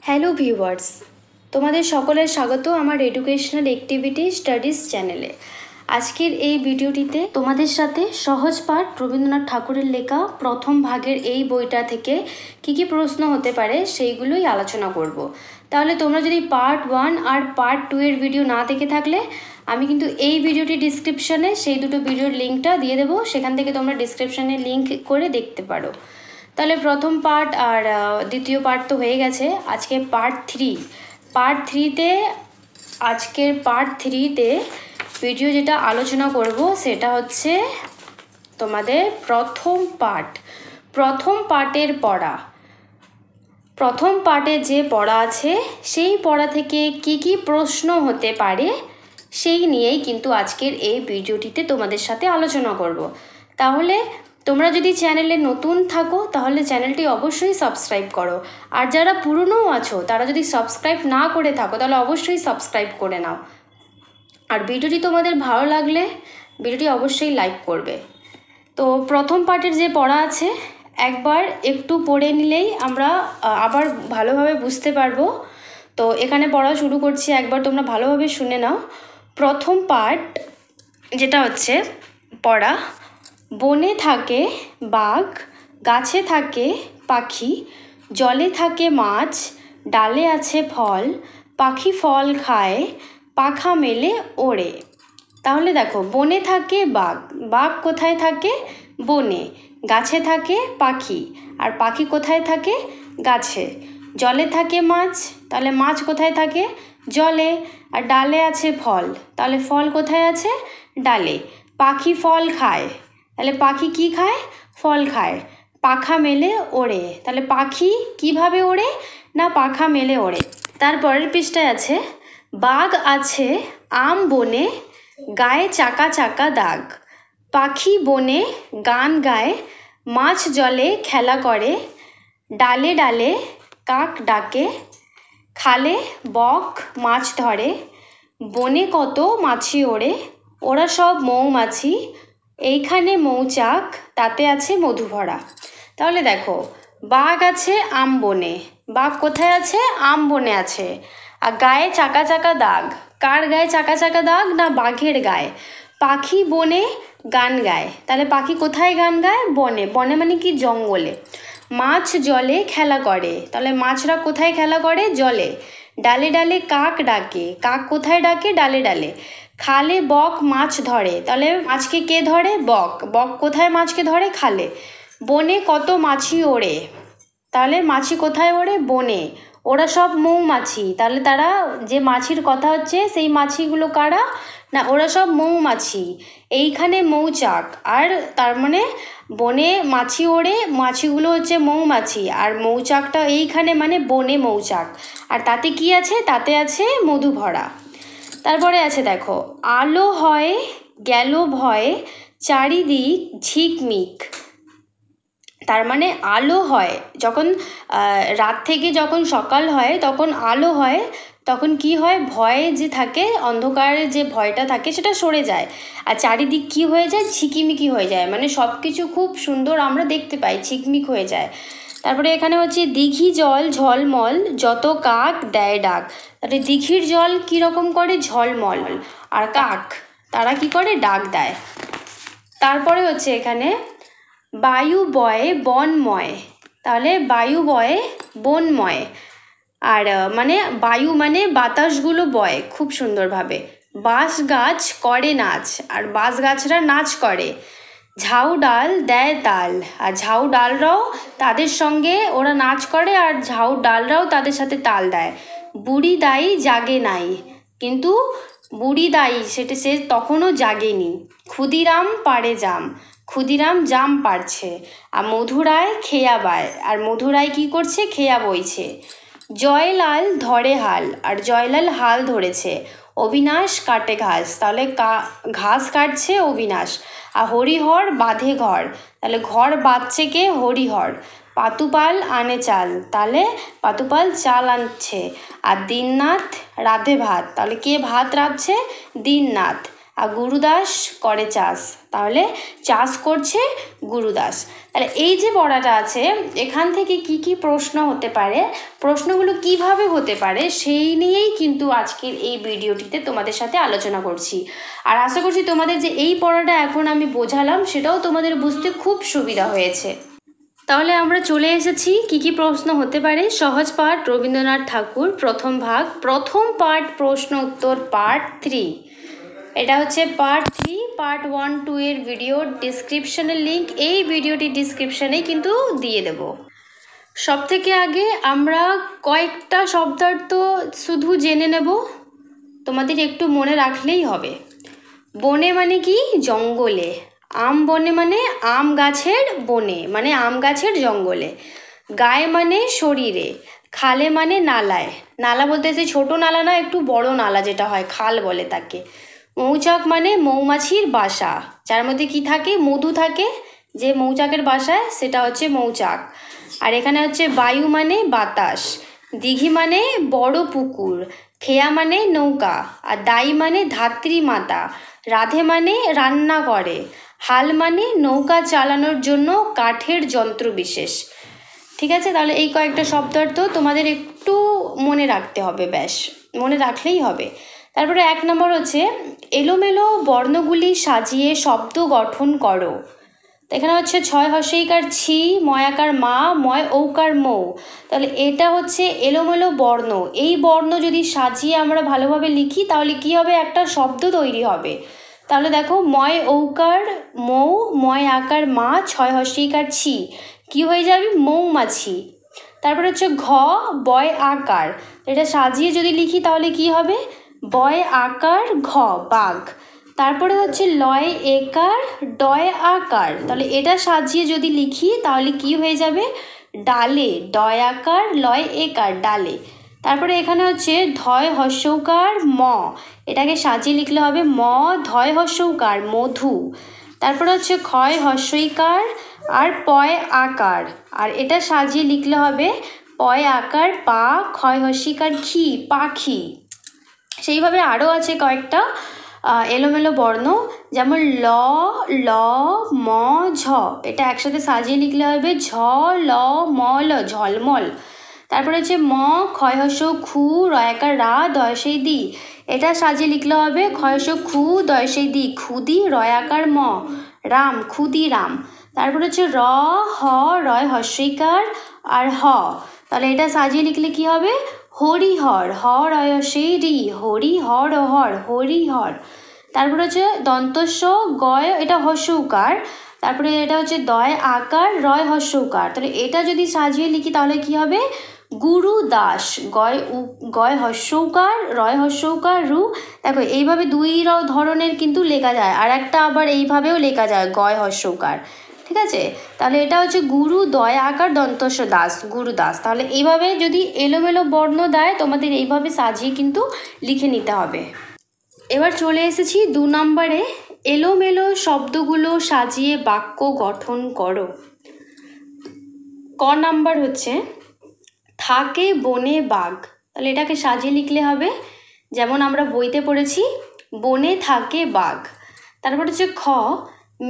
Hello viewers, তোমাদের সকলের স্বাগত আমার এডুকেশনাল অ্যাক্টিভিটি স্টাডিজ চ্যানেলে। আজকের এই ভিডিওটিতে তোমাদের সাথে সহজ পাঠ রবীন্দ্রনাথ ঠাকুরের লেখা প্রথম ভাগের এই বইটা থেকে কি প্রশ্ন হতে পারে সেইগুলোই আলোচনা করব। তাহলে তোমরা যদি পার্ট 1 আর পার্ট 2 এর ভিডিও না দেখে থাকলে আমি কিন্তু এই ভিডিওটি ডিসক্রিপশানে সেই দুটো ভিডিওর লিঙ্কটা দিয়ে দেবো, সেখান থেকে তোমরা ডিসক্রিপশানে লিঙ্ক করে দেখতে পারো। তাহলে প্রথম পার্ট আর দ্বিতীয় পার্ট তো হয়ে গেছে, আজকে পার্ট 3তে আজকের পার্ট 3তে ভিডিও যেটা আলোচনা করব সেটা হচ্ছে তোমাদের প্রথম পার্টের পড়া। প্রথম পার্টে যে পড়া আছে সেই পড়া থেকে কি প্রশ্ন হতে পারে সেই নিয়েই কিন্তু আজকের এই ভিডিওটিতে তোমাদের সাথে আলোচনা করব। তাহলে তোমরা যদি চ্যানেলে নতুন থাকো তাহলে চ্যানেলটি অবশ্যই সাবস্ক্রাইব করো, আর যারা পুরনোও আছো তারা যদি সাবস্ক্রাইব না করে থাকো তাহলে অবশ্যই সাবস্ক্রাইব করে নাও। আর ভিডিওটি তোমাদের ভালো লাগলে ভিডিওটি অবশ্যই লাইক করবে। তো প্রথম পার্টের যে পড়া আছে একবার একটু পড়ে নিলেই আমরা আবার ভালোভাবে বুঝতে পারবো। তো এখানে পড়া শুরু করছি, একবার তোমরা ভালোভাবে শুনে নাও। প্রথম পার্ট যেটা হচ্ছে পড়া, বনে থাকে বাঘ, গাছে থাকে পাখি, জলে থাকে মাছ, ডালে আছে ফল, পাখি ফল খায়, পাখা মেলে ওড়ে। তাহলে দেখো, বনে থাকে বাঘ, বাঘ কোথায় থাকে? বনে। গাছে থাকে পাখি, আর পাখি কোথায় থাকে? গাছে। জলে থাকে মাছ, তাহলে মাছ কোথায় থাকে? জলে। আর ডালে আছে ফল, তাহলে ফল কোথায় আছে? ডালে। পাখি ফল খায়, তাহলে পাখি কি খায়? ফল খায়। পাখা মেলে ওড়ে, তাহলে পাখি কিভাবে ওড়ে? না পাখা মেলে ওড়ে। তারপরের পৃষ্ঠায় আছে, বাঘ আছে আম বনে, গায়ে চাকা চাকা দাগ, পাখি বনে গান গায়, মাছ জলে খেলা করে, ডালে ডালে কাক ডাকে, খালে বক মাছ ধরে, বনে কত মাছি ওড়ে, ওরা সব মৌমাছি, এইখানে মৌচাক, তাতে আছে মধু ভরা। তাহলে দেখো, বাঘ আছে আম বনে, বাঘ কোথায় আছে? আম বনে আছে। আর গায়ে চাকা চাকা দাগ, কার গায়ে চাকা চাকা দাগ? না বাঘের গায়ে। পাখি বনে গান গায়, তাহলে পাখি কোথায় গান গায়? বনে। বনে মানে কি? জঙ্গলে। মাছ জলে খেলা করে, তাহলে মাছরা কোথায় খেলা করে? জলে। ডালে ডালে কাক ডাকে, কাক কোথায় ডাকে? ডালে ডালে। খালে বক মাছ ধরে, তাহলে মাছকে কে ধরে? বক। বক কোথায় মাছকে ধরে? খালে। বনে কত মাছি ওড়ে, তাহলে মাছি কোথায় ওড়ে? বনে। ওরা সব মৌমাছি, তাহলে তারা যে মাছির কথা হচ্ছে সেই মাছিগুলো কারা? না ওরা সব মৌমাছি, এইখানে মৌচাক। আর তার মানে বনে মাছি ওড়ে, মাছিগুলো হচ্ছে মৌমাছি, আর মৌচাকটা এইখানে মানে বনে মৌচাক। আর তাতে কি আছে? তাতে আছে মধু ভরা। তারপরে আছে দেখো, আলো হয় গেল ভয়ে, চারিদিক ঝিকমিক। তার মানে আলো হয় যখন রাত থেকে যখন সকাল হয় তখন আলো হয়, তখন কি হয়? ভয় যে থাকে, অন্ধকারের যে ভয়টা থাকে সেটা সরে যায়, আর চারিদিক কি হয়ে যায়? ঝিকিমিকি হয়ে যায়, মানে সব কিছু খুব সুন্দর আমরা দেখতে পাই, ঝিকমিক হয়ে যায়। তারপরে এখানে হচ্ছে, দিঘি জল ঝলমল, যত কাক দেয় ডাক। তাহলে দিঘির জল কীরকম করে? ঝলমল। আর কাক তারা কি করে? ডাক দেয়। তারপরে হচ্ছে এখানে, বায়ু বয়ে বনময়, তাহলে বায়ু বয়ে বনময়। আর মানে বায়ু মানে বাতাসগুলো বয় খুব সুন্দরভাবে। বাঁশ গাছ করে নাচ, আর বাঁশ গাছরা নাচ করে। ঝাউ ডাল দেয় তাল, আর ঝাউ ডালরাও তাদের সঙ্গে ওরা নাচ করে, আর ঝাউ ডালরাও তাদের সাথে তাল দেয়। বুড়ি দাই জাগে নাই, কিন্তু বুড়ি দাই সেটা সে তখনও জাগেনি। ক্ষুদিরাম পাড়ে জাম, ক্ষুদিরাম জাম পাড়ছে। আর মধুরায় খেয়া বায়, আর মধুরায় কি করছে? খেয়া বইছে। জয়লাল ধরে হাল, আর জয়লাল হাল ধরেছে। অবিনাশ কাটে ঘাস, তাহলে ঘাস কাটছে অবিনাশ। আর হরিহর বাঁধে ঘর, তাহলে ঘর বাঁধছে কে? হরিহর। পাতুপাল আনে চাল, তাহলে পাতুপাল চাল আনছে। আর দীননাথ রাঁধে ভাত, তাহলে কে ভাত রাঁধছে? দীননাথ। আর গুরুদাস করে চাষ, তাহলে চাষ করছে গুরুদাস। তাহলে এই যে পড়াটা আছে এখান থেকে কি কি প্রশ্ন হতে পারে, প্রশ্নগুলো কিভাবে হতে পারে সেই নিয়েই কিন্তু আজকের এই ভিডিওটিতে তোমাদের সাথে আলোচনা করছি। আর আশা করছি তোমাদের যে এই পড়াটা এখন আমি বোঝালাম সেটাও তোমাদের বুঝতে খুব সুবিধা হয়েছে। তাহলে আমরা চলে এসেছি কি কি প্রশ্ন হতে পারে। সহজ পাঠ রবীন্দ্রনাথ ঠাকুর প্রথম ভাগ, প্রথম পার্ট প্রশ্ন উত্তর পার্ট 3। এটা হচ্ছে পার্ট 3, পার্ট 1, 2 এর ভিডিও ডিসক্রিপশনের লিঙ্ক এই ভিডিওটি ডিসক্রিপশনেই কিন্তু দিয়ে দেব। সব থেকে আগে আমরা কয়েকটা শব্দার্থ শুধু জেনে নেব, তোমাদের একটু মনে রাখলেই হবে। বনে মানে কি? জঙ্গলে। আম বনে মানে আম গাছের বনে, মানে আম গাছের জঙ্গলে। গায়ে মানে শরীরে। খালে মানে নালায়। নালা বলতে সেই ছোটো নালা না, একটু বড় নালা যেটা হয় খাল বলে তাকে। মৌচাক মানে মৌমাছির বাসা, যার মধ্যে কি থাকে? মধু থাকে। যে মৌচাকের বাসায় সেটা হচ্ছে মৌচাক। আর এখানে হচ্ছে বায়ু মানে বাতাস। দিঘি মানে বড় পুকুর। খেয়া মানে নৌকা। আর দাই মানে ধাত্রী মাতা। রাধে মানে রান্না করে। হাল মানে নৌকা চালানোর জন্য কাঠের যন্ত্র বিশেষ। ঠিক আছে, তাহলে এই কয়েকটা শব্দার্থ তোমাদের একটু মনে রাখতে হবে, ব্যাস মনে রাখলেই হবে। তারপরে 1 নম্বর হচ্ছে এলোমেলো বর্ণগুলি সাজিয়ে শব্দ গঠন করো। এখানে হচ্ছে 6 হর্ষইকার ছি, ময়াকার মা, ময় ঔকার মৌ। তাহলে এটা হচ্ছে এলোমেলো বর্ণ। এই বর্ণ যদি সাজিয়ে আমরা ভালোভাবে লিখি তাহলে কি হবে? একটা শব্দ তৈরি হবে। তাহলে দেখো ময় ঔকার মৌ, ময় আকার মা, 6 হর্ষইকার ছি, কি হয়ে যাবে? মৌমাছি। তারপরে হচ্ছে ঘ বয় আকার, এটা সাজিয়ে যদি লিখি তাহলে কি হবে? বয় আকার ঘ, বাঘ। তারপরে হচ্ছে লয় একার ডয় আকার, তাহলে এটা সাজিয়ে যদি লিখি তাহলে কি হয়ে যাবে? ডালে, ডয় আকার লয় একার, ডালে। তারপরে এখানে হচ্ছে ধয় হর্ষৌকার ম, এটাকে সাজিয়ে লিখলে হবে ম ধয় হর্ষৌকার, মধু। তারপরে হচ্ছে ক্ষয় হর্ষইকার আর পয় আকার, আর এটা সাজিয়ে লিখলে হবে পয় আকার পা, ক্ষয় হর্ষিকার খি, পাখি। সেইভাবে আরও আছে কয়েকটা এলোমেলো বর্ণ, যেমন ল, ল, ম, ঝ, এটা একসাথে সাজিয়ে লিখলে হবে ঝ ল ম ল, ঝলমল। তারপরে হচ্ছে ম ক্ষয় হর্ষ খু, রয়াকার রা, দয়সই দি, এটা সাজিয়ে লিখলে হবে ক্ষয় হর্ষ খু, দয়সই দি, খুদি, রয়াকার ম, রাম, ক্ষুদিরাম। তারপরে হচ্ছে র হ রয় হর্ষইকার আর হ, তাহলে এটা সাজিয়ে লিখলে কি হবে? হরিহর, হর অয়সে রি, হরিহর হর, হরিহর। তারপরে হচ্ছে দন্তস্ব গয়, এটা হর্ষৌকার। তারপরে এটা হচ্ছে দয় আকার রয় হর্ষৌকার, তাহলে এটা যদি সাজিয়ে লিখি তাহলে কি হবে? গুরুদাস, গয় হর্ষৌকার রয় হর্ষৌকার রু। দেখো এইভাবে 2 ধরনের কিন্তু লেখা যায়, আর একটা আবার এইভাবেও লেখা যায় গয় হর্ষৌকার। ঠিক আছে, তাহলে এটা হচ্ছে গুরু দয় আকার দন্তস্ব দাস, গুরুদাস। তাহলে এইভাবে যদি এলোমেলো বর্ণ দেয় তোমাদের এইভাবে সাজিয়ে কিন্তু লিখে নিতে হবে। এবার চলে এসেছি 2 নম্বরে, এলোমেলো শব্দগুলো সাজিয়ে বাক্য গঠন করো। ক নাম্বার হচ্ছে থাকে বনে বাঘ, তাহলে এটাকে সাজিয়ে লিখলে হবে যেমন আমরা বইতে পড়েছি বনে থাকে বাঘ। তারপর হচ্ছে খ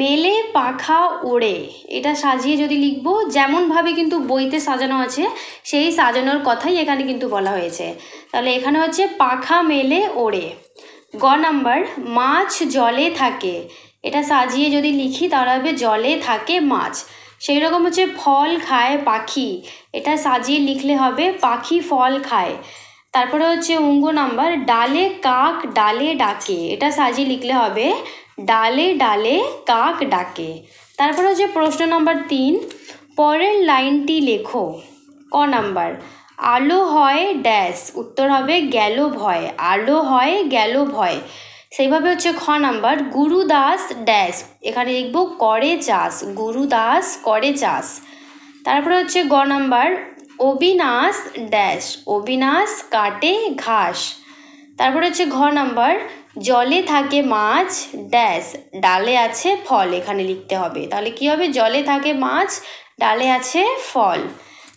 মেলে পাখা ওড়ে, এটা সাজিয়ে যদি লিখবো যেমনভাবে কিন্তু বইতে সাজানো আছে সেই সাজানোর কথাই এখানে কিন্তু বলা হয়েছে। তাহলে এখানে হচ্ছে পাখা মেলে ওড়ে। গ নাম্বার মাছ জলে থাকে, এটা সাজিয়ে যদি লিখি তাহলে হবে জলে থাকে মাছ। সেই রকম হচ্ছে ফল খায় পাখি, এটা সাজিয়ে লিখলে হবে পাখি ফল খায়। তারপরে হচ্ছে অঙ্গ নাম্বার ডালে কাক ডালে ডাকে, এটা সাজিয়ে লিখলে হবে ডালে ডালে কাক ডাকে। তারপরে হচ্ছে প্রশ্ন নাম্বার 3, পরের লাইনটি লেখো। ক নাম্বার আলো হয় ড্যাশ, উত্তর হবে গেল ভয়, আলো হয় গেল ভয়। সেইভাবে হচ্ছে খ নাম্বার গুরুদাস ড্যাশ, এখানে লিখবো করে চাষ, গুরুদাস করে চাষ। তারপরে হচ্ছে গ নাম্বার অবিনাশ ড্যাশ, অবিনাশ কাটে ঘাস। তারপরে হচ্ছে ঘ নাম্বার জলে থাকে মাছ ড্যাশ, ডালে আছে ফল, এখানে লিখতে হবে। তাহলে কি হবে? জলে থাকে মাছ, ডালে আছে ফল।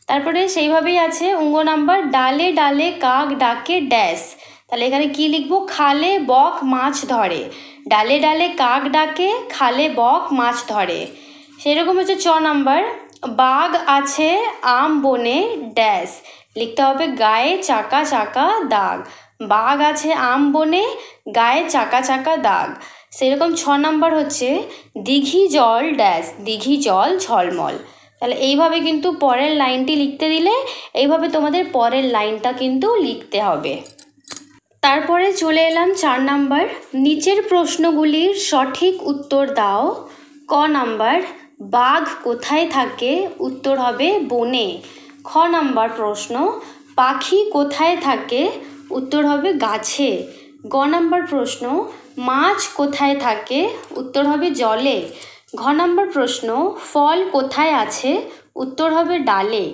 তারপরে সেইভাবেই আছে অঙ্গ নাম্বার ডালে ডালে কাক ডাকে ড্যাশ, তাহলে এখানে কি লিখবো? খালে বক মাছ ধরে, ডালে ডালে কাক ডাকে, খালে বক মাছ ধরে। সেরকম হচ্ছে 6 নাম্বার, বাঘ আছে আম বনে ড্যাশ, লিখতে হবে গায়ে চাকা চাকা দাগ। বাঘ আছে আম বনে, গায়ে চাকা চাকা দাগ। সেরকম 6 নাম্বার হচ্ছে দিঘি জল ড্যাশ, দিঘি জল ঝলমল। তাহলে এইভাবে কিন্তু পরের লাইনটি লিখতে দিলে এইভাবে তোমাদের পরের লাইনটা কিন্তু লিখতে হবে। তারপরে চলে এলাম 4 নাম্বার, নিচের প্রশ্নগুলির সঠিক উত্তর দাও। ক নাম্বার, বাঘ কোথায় থাকে? উত্তর হবে বনে। খ নাম্বার প্রশ্ন, পাখি কোথায় থাকে? উত্তর হবে গাছে। গ নাম্বার প্রশ্ন, মাছ কোথায় থাকে? উত্তর হবে জলে। ঘ নাম্বার প্রশ্ন, ফল কোথায় আছে? উত্তর হবে ডালে।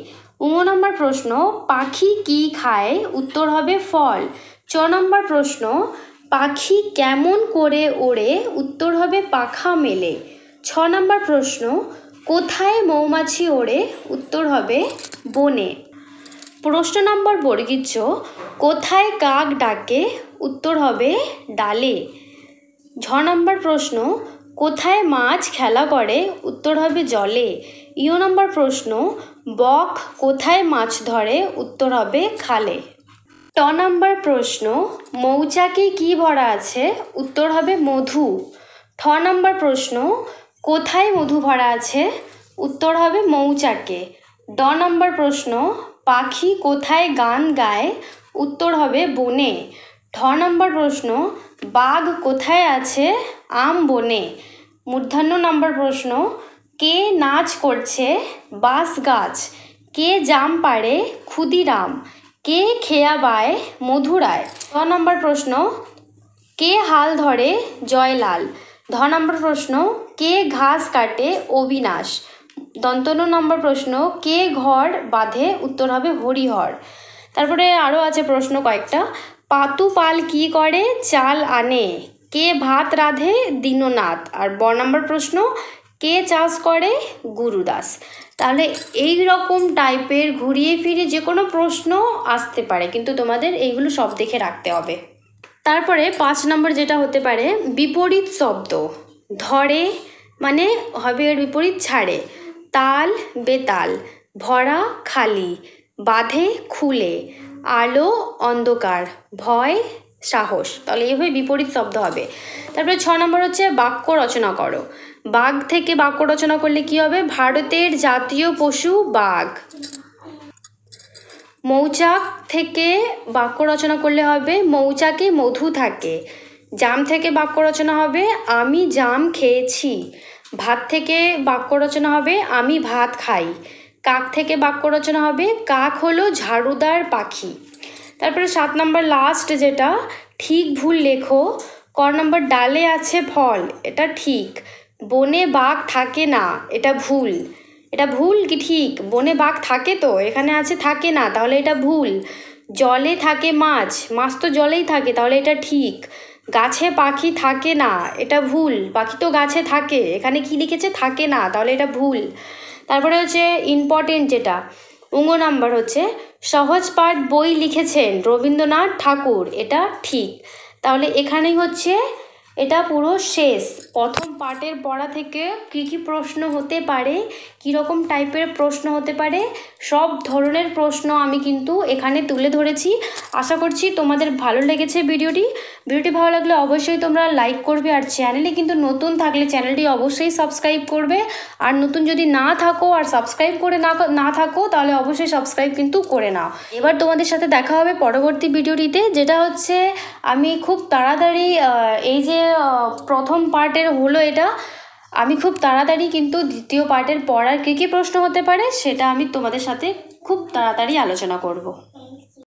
ঙ নাম্বার প্রশ্ন, পাখি কি খায়? উত্তর হবে ফল। চ নাম্বার প্রশ্ন, পাখি কেমন করে ওড়ে? উত্তর হবে পাখা মেলে। 6 নাম্বার প্রশ্ন, কোথায় মৌমাছি ওড়ে? উত্তর হবে বনে। প্রশ্ন নম্বর বর্গীচ, কোথায় কাক ডাকে? উত্তর হবে ডালে। 6 নম্বর প্রশ্ন, কোথায় মাছ খেলা করে? উত্তর হবে জলে। ইয় নম্বর প্রশ্ন, বক কোথায় মাছ ধরে? উত্তর হবে খালে। ট নম্বর প্রশ্ন, মৌচাকে কি ভরা আছে? উত্তর হবে মধু। ঠ নম্বর প্রশ্ন, কোথায় মধু ভরা আছে? উত্তর হবে মৌচাকে। ড নম্বর প্রশ্ন, পাখি কোথায় গান গায়? উত্তর হবে বনে। ঠ নম্বর প্রশ্ন, বাঘ কোথায় আছে? আম বনে। মূর্ধন্য নম্বর প্রশ্ন, কে নাচ করছে? বাঁশ গাছ। কে জাম পাড়ে? ক্ষুদিরাম। কে খেয়া বায়? মধুরায়। ছ নম্বর প্রশ্ন, কে হাল ধরে? জয়লাল। ধ নম্বর প্রশ্ন, কে ঘাস কাটে? অবিনাশ। দন্তন্য নম্বর প্রশ্ন, কে ঘর বাঁধে? উত্তর হবে হরিহর। তারপরে আরও আছে প্রশ্ন কয়েকটা, পাতু পাল কি করে? চাল আনে। কে ভাত রাঁধে? দীননাথ। আর ব নম্বর প্রশ্ন, কে চাষ করে? গুরুদাস। তাহলে এই রকম টাইপের ঘুরিয়ে ফিরে যে কোনো প্রশ্ন আসতে পারে, কিন্তু তোমাদের এইগুলো সব দেখে রাখতে হবে। তারপরে 5 নম্বর যেটা হতে পারে, বিপরীত শব্দ। ধরে মানে হবে এর বিপরীত ছাড়ে, তাল বেতাল, ভরা খালি, বাঁধে খুলে, আলো অন্ধকার, ভয় সাহস। তাহলে এইভাবে বিপরীত শব্দ হবে। তারপরে 6 নম্বর হচ্ছে বাক্য রচনা করো। বাঘ থেকে বাক্য রচনা করলে কি হবে? ভারতের জাতীয় পশু বাঘ। মৌচাক থেকে বাক্য রচনা করলে হবে মৌচাকে মধু থাকে। জাম থেকে বাক্য রচনা হবে আমি জাম খেয়েছি। ভাত থেকে বাক্য রচনা হবে আমি ভাত খাই। কাক থেকে বাক্য রচনা হবে কাক হলো ঝাড়ুদার পাখি। তারপরে 7 নম্বর লাস্ট যেটা, ঠিক ভুল লেখো। ক নম্বর, ডালে আছে ফল, এটা ঠিক। বনে বাঘ থাকে না, এটা ভুল। এটা ভুল কি ঠিক? বনে বাঘ থাকে তো, এখানে আছে থাকে না, তাহলে এটা ভুল। জলে থাকে মাছ, মাছ তো জলেই থাকে, তাহলে এটা ঠিক। গাছে পাখি থাকে না, এটা ভুল, পাখি তো গাছে থাকে, এখানে কি লিখেছে? থাকে না, তাহলে এটা ভুল। তারপরে হচ্ছে ইম্পর্টেন্ট যেটা, নাম্বার হচ্ছে সহজ পাঠ বই লিখেছেন রবীন্দ্রনাথ ঠাকুর, এটা ঠিক। তাহলে এখানেই হচ্ছে এটা পুরো শেষ। প্রথম পার্টের পড়া থেকে কী কী প্রশ্ন হতে পারে, কীরকম টাইপের প্রশ্ন হতে পারে, সব ধরনের প্রশ্ন আমি কিন্তু এখানে তুলে ধরেছি। আশা করছি তোমাদের ভালো লেগেছে ভিডিওটি। ভালো লাগলে অবশ্যই তোমরা লাইক করবে, আর চ্যানেলে কিন্তু নতুন থাকলে চ্যানেলটি অবশ্যই সাবস্ক্রাইব করবে। আর নতুন যদি না থাকো আর সাবস্ক্রাইব করে না থাকো তাহলে অবশ্যই সাবস্ক্রাইব কিন্তু করে নাও। এবার তোমাদের সাথে দেখা হবে পরবর্তী ভিডিওটিতে, যেটা হচ্ছে আমি খুব তাড়াতাড়ি এই যে প্রথম পার্টের হলো এটা, আমি খুব তাড়াতাড়ি কিন্তু দ্বিতীয় পার্টের পড়ার কী কী প্রশ্ন হতে পারে সেটা আমি তোমাদের সাথে খুব তাড়াতাড়ি আলোচনা করব।